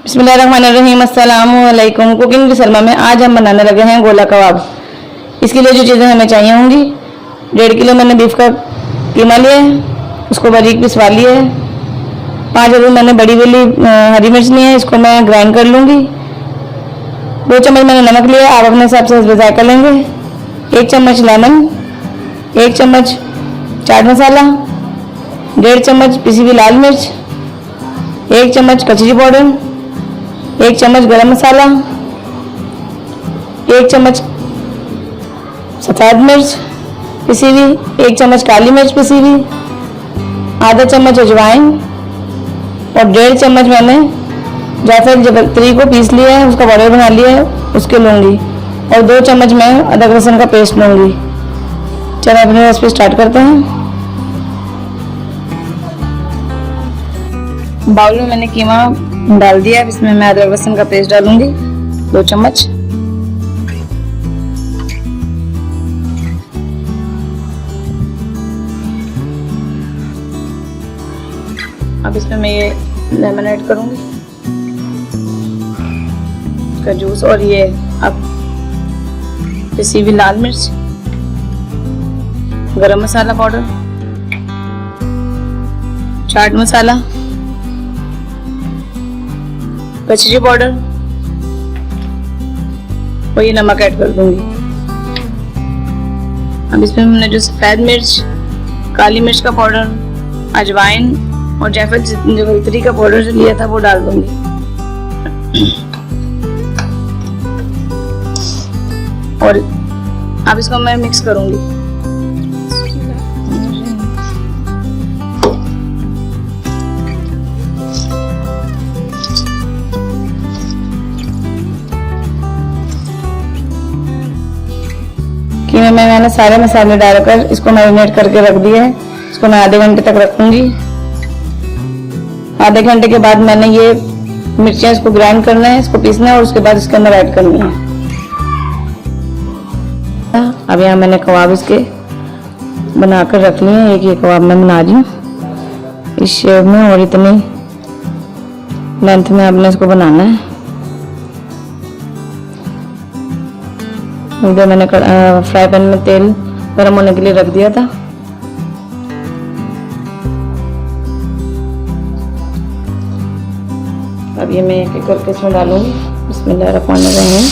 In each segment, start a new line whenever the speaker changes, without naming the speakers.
बिस्मिल्लाहिर्रहमानिर्रहीम, अस्सलाम वालेकुम। कुकिंग विद सलमा में आज हम बनाने लगे हैं गोला कबाब। इसके लिए जो चीज़ें हमें चाहिए होंगी, 1.5 किलो मैंने बीफ का कीमा लिया है, उसको बारीक पिसवा लिया है। 5 अदद मैंने बड़ी वाली हरी मिर्च ली है, इसको मैं ग्राइंड कर लूँगी। 2 चम्मच मैंने नमक लिया, आप अपने हिसाब से जायका लेंगे। 1 चम्मच लेमन, 1 चम्मच चाट मसाला, 1.5 चम्मच पिसी हुई लाल मिर्च, 1 चम्मच कचरी पाउडर, 1 चम्मच गरम मसाला, 1 चम्मच सफ़ेद मिर्च पिसी हुई, 1 चम्मच काली मिर्च पिसी हुई, आधा चम्मच अजवाइन और 1.5 चम्मच मैंने जायफल जवैत्री को पीस लिया है, उसका पाउडर बना लिया है, उसके लूँगी। और 2 चम्मच मैं अदरक लहसुन का पेस्ट लूँगी। चलो अपनी रेसिपी स्टार्ट करते हैं। बाउल में मैंने कीमा डाल दिया है, इसमें मैं अदरक लहसुन का पेस्ट डालूंगी 2 चम्मच। अब इसमें मैं ये लेमन ऐड करूंगी का जूस, और ये अब पिसी हुई लाल मिर्च, गरम मसाला पाउडर, चाट मसाला, कचरी पाउडर और ये नमक ऐड कर दूंगी। अब इसमें हमने जो सफ़ेद मिर्च, काली मिर्च का पाउडर, अजवाइन और जायफल जवैत्री का पाउडर जो लिया था वो डाल दूंगी। और अब इसको मैं मिक्स करूंगी। कीमे में मैंने सारे मसाले डालकर इसको मैरिनेट करके रख दिए है। इसको मैं आधे घंटे तक रखूंगी। आधे घंटे के बाद मैंने ये मिर्चियाँ इसको ग्राइंड करना है, इसको पीसना है और उसके बाद इसके अंदर ऐड करनी है। अब यहाँ मैंने कबाब इसके बनाकर रख लिए हैं। एक ये कबाब मैं बना रही हूँ इस शेप में, और इतनी लेंथ में आपने इसको बनाना है। इधर मैंने फ्राई पैन में तेल गर्म होने के लिए रख दिया था। अब ये मैं एक एक करके इसमें डालूंगी। बिस्मिल्लाहिर्रहमानिर्रहीम।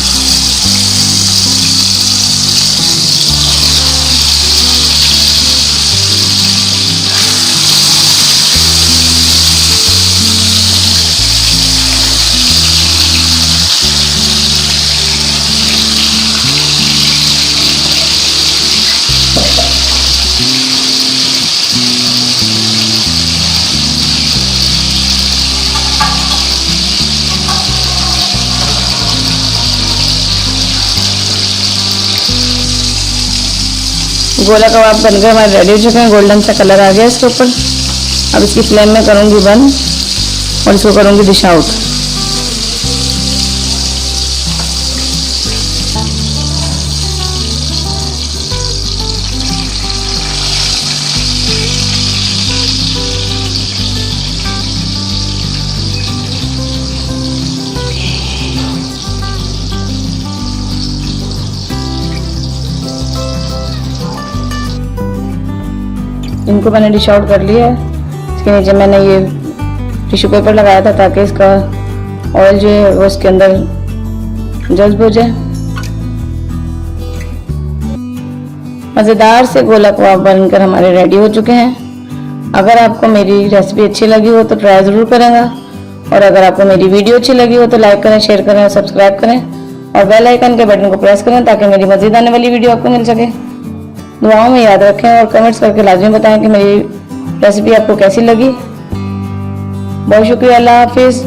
गोला कबाब बनकर हमारे रेडी हो चुके हैं। गोल्डन सा कलर आ गया इसके ऊपर। अब इसकी फ्लेम में करूंगी बंद और इसको करूंगी डिश आउट। इनको मैंने डिश आउट कर लिया है। इसके नीचे मैंने ये टिश्यू पेपर लगाया था ताकि इसका ऑयल जो है वो इसके अंदर जज्ब हो जाए। मज़ेदार से गोला कबाब बनकर हमारे रेडी हो चुके हैं। अगर आपको मेरी रेसिपी अच्छी लगी हो तो ट्राई ज़रूर करेंगे, और अगर आपको मेरी वीडियो अच्छी लगी हो तो लाइक करें, शेयर करें और सब्सक्राइब करें, और बेल आइकन के बटन को प्रेस करें ताकि मेरी मज़ीद आने वाली वीडियो आपको मिल सके। दुआओं में याद रखें और कमेंट्स करके लाजमी बताएं कि मेरी रेसिपी आपको कैसी लगी। बहुत शुक्रिया। अल्लाह हाफिज़।